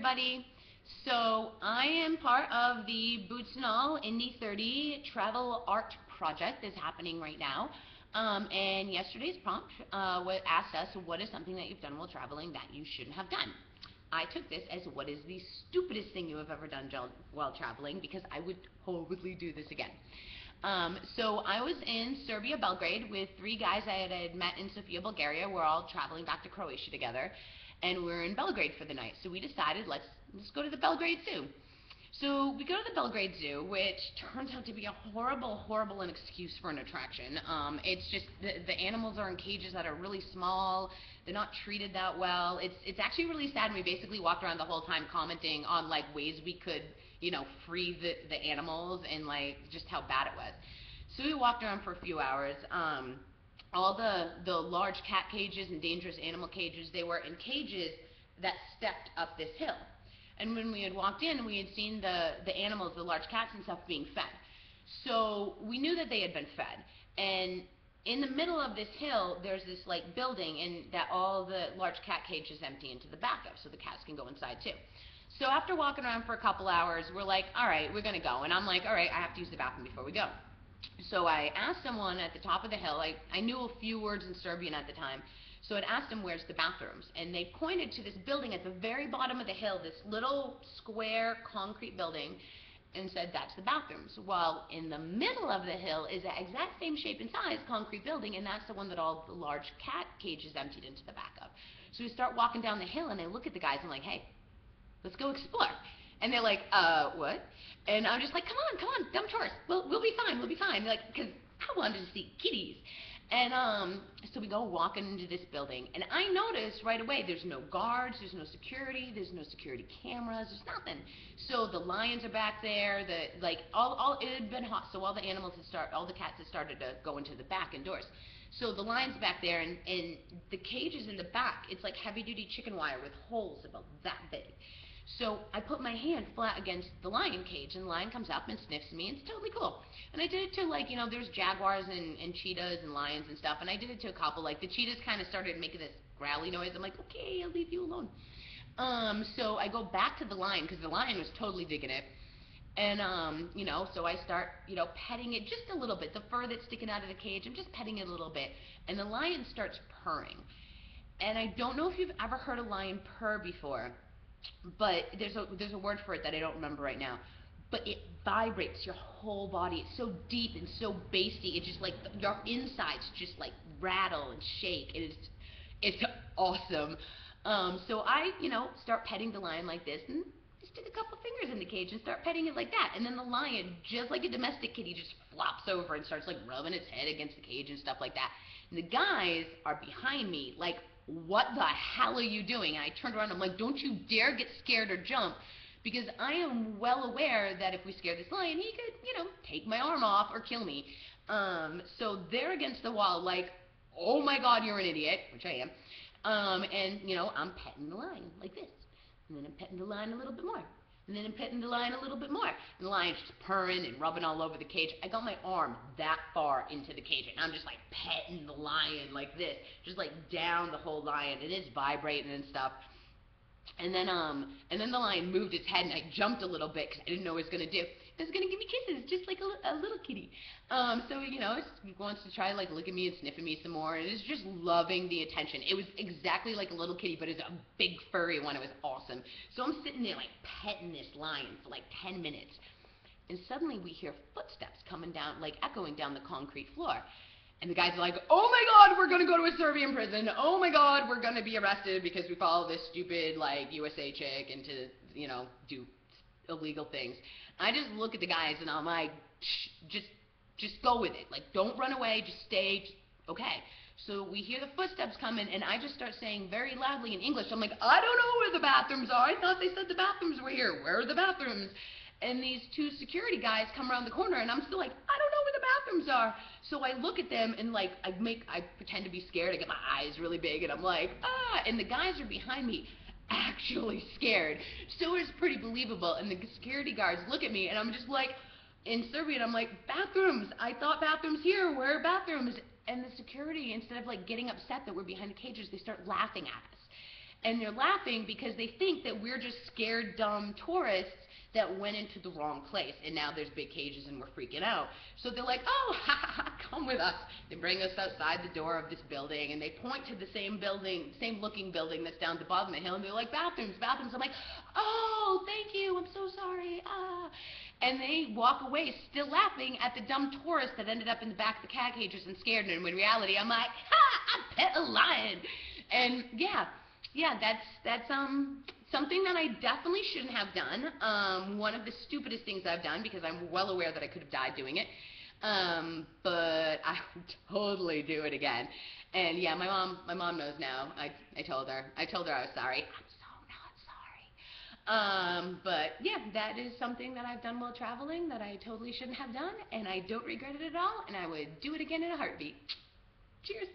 everybody. So I am part of the BootsnAll Indie 30 travel art project that's happening right now. And yesterday's prompt asked us, what is something that you've done while traveling that you shouldn't have done? I took this as, what is the stupidest thing you have ever done while traveling, because I would totally do this again. So I was in Serbia, Belgrade, with 3 guys I had met in Sofia, Bulgaria. We're all traveling back to Croatia together, and we're in Belgrade for the night. So we decided, let's go to the Belgrade Zoo. So we go to the Belgrade Zoo, which turns out to be a horrible excuse for an attraction. It's just the animals are in cages that are really small. They're not treated that well. It's actually really sad, and we basically walked around the whole time commenting on like ways we could, you know, free the animals and like just how bad it was. So we walked around for a few hours. All the large cat cages and dangerous animal cages, they were in cages that stepped up this hill. And when we had walked in, we had seen the animals, the large cats and stuff, being fed. So we knew that they had been fed. And in the middle of this hill, there's this like building, and that all the large cat cages empty into the back of, so the cats can go inside too. So after walking around for a couple hours, we're like, all right, we're gonna go. And I'm like, all right, I have to use the bathroom before we go. So I asked someone at the top of the hill, I knew a few words in Serbian at the time, so I'd asked them, where's the bathrooms? And they pointed to this building at the very bottom of the hill, this little square concrete building, and said, that's the bathrooms. While in the middle of the hill is the exact same shape and size concrete building, and that's the one that all the large cat cages emptied into the back of. So we start walking down the hill, and I look at the guys, and I'm like, hey, let's go explore. And they're like, what? And I'm just like, come on, dumb tourists, we'll be fine. They're like, because I wanted to see kitties. And so we go walking into this building, and I notice right away there's no guards, there's no security, there's no security cameras, there's nothing. So the lions are back there, it had been hot, so all the cats had started to go into the back indoors. So the lions back there, and the cages in the back, it's like heavy-duty chicken wire with holes about that big. So I put my hand flat against the lion cage, and the lion comes up and sniffs me, and it's totally cool. And I did it to, like, you know, there's jaguars and cheetahs and lions and stuff, and I did it to a couple. Like, the cheetahs kind of started making this growly noise. I'm like, okay, I'll leave you alone. So I go back to the lion, because the lion was totally digging it. And, you know, so I start, you know, petting it just a little bit. The fur that's sticking out of the cage, I'm just petting it a little bit. And the lion starts purring. And I don't know if you've ever heard a lion purr before, but there's a word for it that I don't remember right now. But it vibrates your whole body. It's so deep and so bassy. It's just like your insides just like rattle and shake. It's awesome. So I, you know, start petting the lion like this, and just stick a couple fingers in the cage and start petting it like that. And then the lion, just like a domestic kitty, just flops over and starts like rubbing its head against the cage and stuff like that. And the guys are behind me like, what the hell are you doing? And I turned around and I'm like, don't you dare get scared or jump, because I am well aware that if we scare this lion, he could, you know, take my arm off or kill me. So they're against the wall like, oh my god, you're an idiot, which I am. And, you know, I'm petting the lion like this. And then I'm petting the lion a little bit more. And then I'm petting the lion a little bit more. And the lion's just purring and rubbing all over the cage. I got my arm that far into the cage, and I'm just like petting the lion like this, just like down the whole lion. It is vibrating and stuff. And then the lion moved its head, and I jumped a little bit because I didn't know what it was going to do. It was going to give me kisses, just like a little kitty. So, you know, it wants to try like look at me and sniffing me some more, and it's just loving the attention. It was exactly like a little kitty, but it's a big furry one. It was awesome. So I'm sitting there like petting this lion for like 10 minutes, and suddenly we hear footsteps coming down, like echoing down the concrete floor. And the guys are like, oh my god, we're going to go to a Serbian prison. Oh my god, we're going to be arrested because we follow this stupid, like, USA chick into, you know, do illegal things. I just look at the guys and I'm like, just go with it. Like, don't run away, just stay, okay. So we hear the footsteps coming, and I just start saying very loudly in English, I'm like, I don't know where the bathrooms are. I thought they said the bathrooms were here. Where are the bathrooms? And these 2 security guys come around the corner, and I'm still like, I don't know where the bathrooms are. So I look at them, and like, I pretend to be scared. I get my eyes really big, and I'm like, ah. And the guys are behind me, actually scared. So it's pretty believable. And the security guards look at me, and I'm just like, in Serbian, I'm like, bathrooms. I thought bathrooms here. Where are bathrooms? And the security, instead of like getting upset that we're behind the cages, they start laughing at us. and they're laughing because they think that we're just scared, dumb tourists that went into the wrong place, and now there's big cages and we're freaking out. So they're like, oh, ha ha ha, come with us. They bring us outside the door of this building, and they point to the same building, same looking building that's down at the bottom of the hill, and they're like, bathrooms, bathrooms. I'm like, oh, thank you, I'm so sorry, ah. And they walk away still laughing at the dumb tourist that ended up in the back of the cat cages and scared them, when in reality I'm like, ha, I pet a lion. And yeah, that's something that I definitely shouldn't have done. One of the stupidest things I've done, because I'm well aware that I could have died doing it. But I would totally do it again. And yeah, my mom knows now. I told her I was sorry. I'm so not sorry. But yeah, that is something that I've done while traveling that I totally shouldn't have done, and I don't regret it at all, and I would do it again in a heartbeat. Cheers.